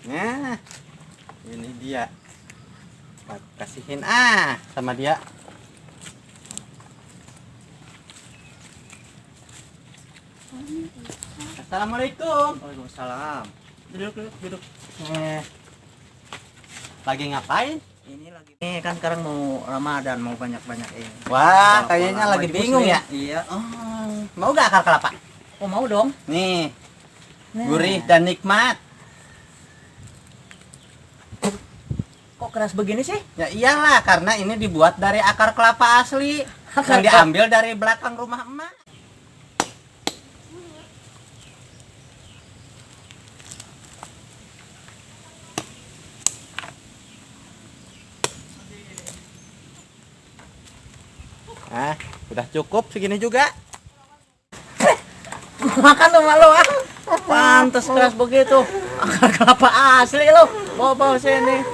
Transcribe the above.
Nah, ini dia. Kasihin sama dia. Assalamualaikum. Waalaikumsalam. Duduk. Lagi ngapain? Ini kan sekarang mau Ramadan, mau banyak-banyak ini. Wah, kayaknya lagi bingung ya. Iya. Mau gak akar kelapa? Oh, mau dong. Nih, Nah. gurih dan nikmat. Kok keras begini sih? Ya iyalah, karena ini dibuat dari akar kelapa asli yang diambil dari belakang rumah emak. Nah, udah cukup segini juga. Makan tuh malu ah. Pantes keras begitu. Akar kelapa asli lo. Bawa sini.